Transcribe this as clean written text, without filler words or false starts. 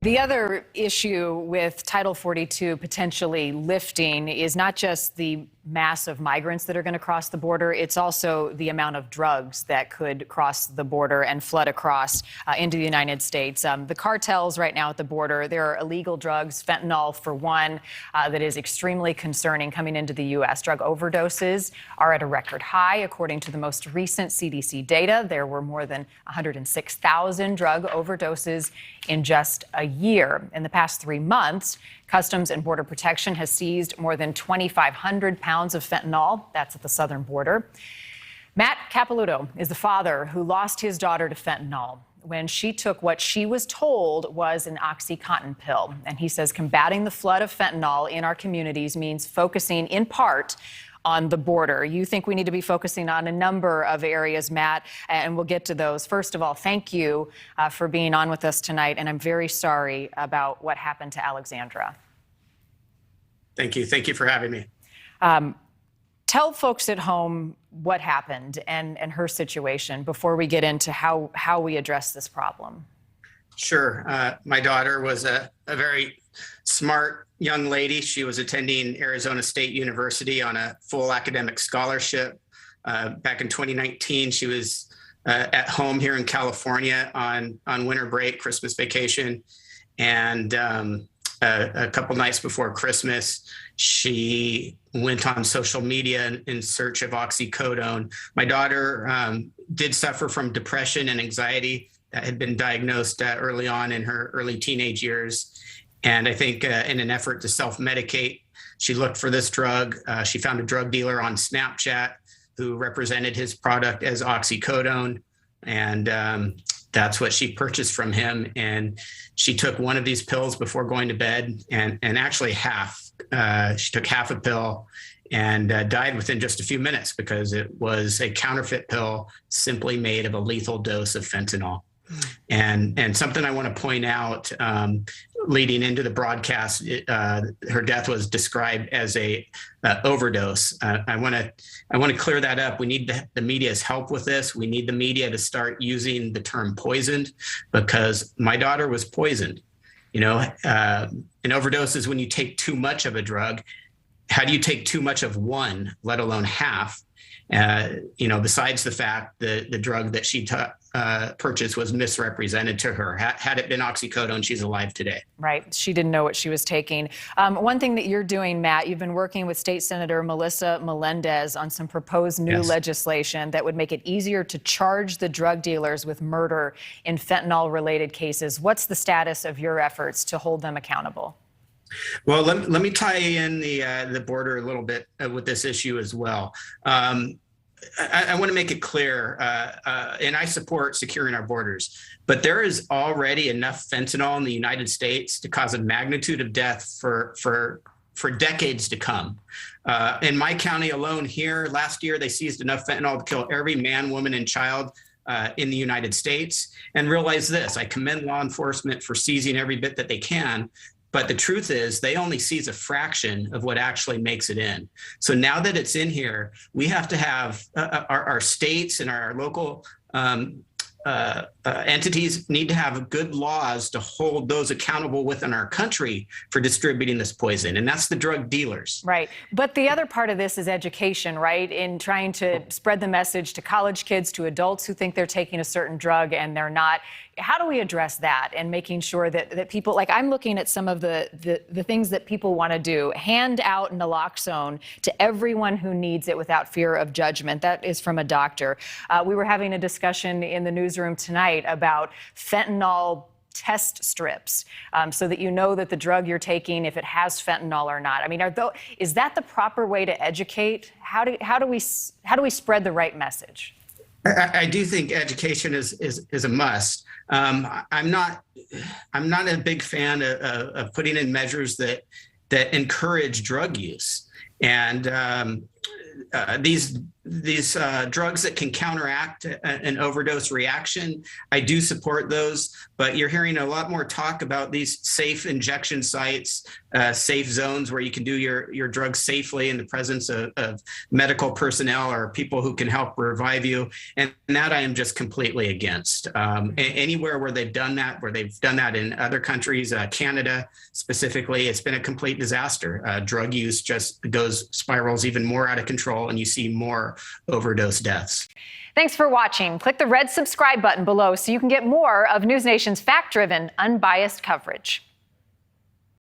The other issue with Title 42 potentially lifting is not just the mass of migrants that are going to cross the border, it's also the amount of drugs that could cross the border and flood across into the United States. The cartels right now at the border, there are illegal drugs, fentanyl for one, that is extremely concerning coming into the U.S. Drug overdoses are at a record high. According to the most recent CDC data, there were more than 106,000 drug overdoses in just a year. In the past 3 months, Customs and Border Protection has seized more than 2,500 pounds of fentanyl. That's at the southern border. Matt Capelouto is the father who lost his daughter to fentanyl when she took what she was told was an oxycodone pill. And he says combating the flood of fentanyl in our communities means focusing in part on the border. You think we need to be focusing on a number of areas, Matt, and we'll get to those. First of all, thank you for being on with us tonight, and I'm very sorry about what happened to Alexandra. Thank you. Thank you for having me. Tell folks at home what happened and her situation before we get into how we address this problem. Sure. My daughter was a very smart young lady. She was attending Arizona State University on a full academic scholarship. Back in 2019, she was at home here in California on winter break, Christmas vacation. And a couple nights before Christmas, she went on social media in search of oxycodone. My daughter did suffer from depression and anxiety that had been diagnosed early on in her early teenage years. And I think in an effort to self-medicate, she looked for this drug. She found a drug dealer on Snapchat who represented his product as oxycodone. And that's what she purchased from him. And she took one of these pills before going to bed, and actually half. She took half a pill and died within just a few minutes because it was a counterfeit pill simply made of a lethal dose of fentanyl. And something I want to point out, leading into the broadcast, her death was described as a overdose. I want to clear that up. We need the media's help with this. We need the media to start using the term poisoned, because my daughter was poisoned. You know, an overdose is when you take too much of a drug. How do you take too much of one, let alone half? Besides the fact the drug that she purchased was misrepresented to her. Had it been oxycodone, she's alive today. Right. She didn't know what she was taking. One thing that you're doing, Matt, you've been working with State Senator Melissa Melendez on some proposed new legislation that would make it easier to charge the drug dealers with murder in fentanyl-related cases. What's the status of your efforts to hold them accountable? Well, let me tie in the border a little bit with this issue as well. I want to make it clear, and I support securing our borders, but there is already enough fentanyl in the United States to cause a magnitude of death for decades to come. In my county alone here, last year, they seized enough fentanyl to kill every man, woman, and child in the United States. And realize this, I commend law enforcement for seizing every bit that they can. But the truth is they only seize a fraction of what actually makes it in. So now that it's in here, we have to have our states and our local entities need to have good laws to hold those accountable within our country for distributing this poison. And that's the drug dealers. Right. But the other part of this is education, right? In trying to spread the message to college kids, to adults who think they're taking a certain drug and they're not. How do we address that and making sure that people, like I'm looking at some of the things that people want to do, hand out naloxone to everyone who needs it without fear of judgment. That is from a doctor. We were having a discussion in the newsroom tonight about fentanyl test strips, so that you know that the drug you're taking, if it has fentanyl or not. I mean, is that the proper way to educate? How do we spread the right message? I do think education is a must. I'm not a big fan of putting in measures that encourage drug use. And these these drugs that can counteract an overdose reaction, I do support those, but you're hearing a lot more talk about these safe injection sites, safe zones where you can do your drugs safely in the presence of medical personnel or people who can help revive you. And that I am just completely against. Anywhere where they've done that in other countries, Canada specifically, it's been a complete disaster. Drug use just spirals even more out of control, and you see more overdose deaths. Thanks for watching. Click the red subscribe button below so you can get more of NewsNation's fact-driven, unbiased coverage.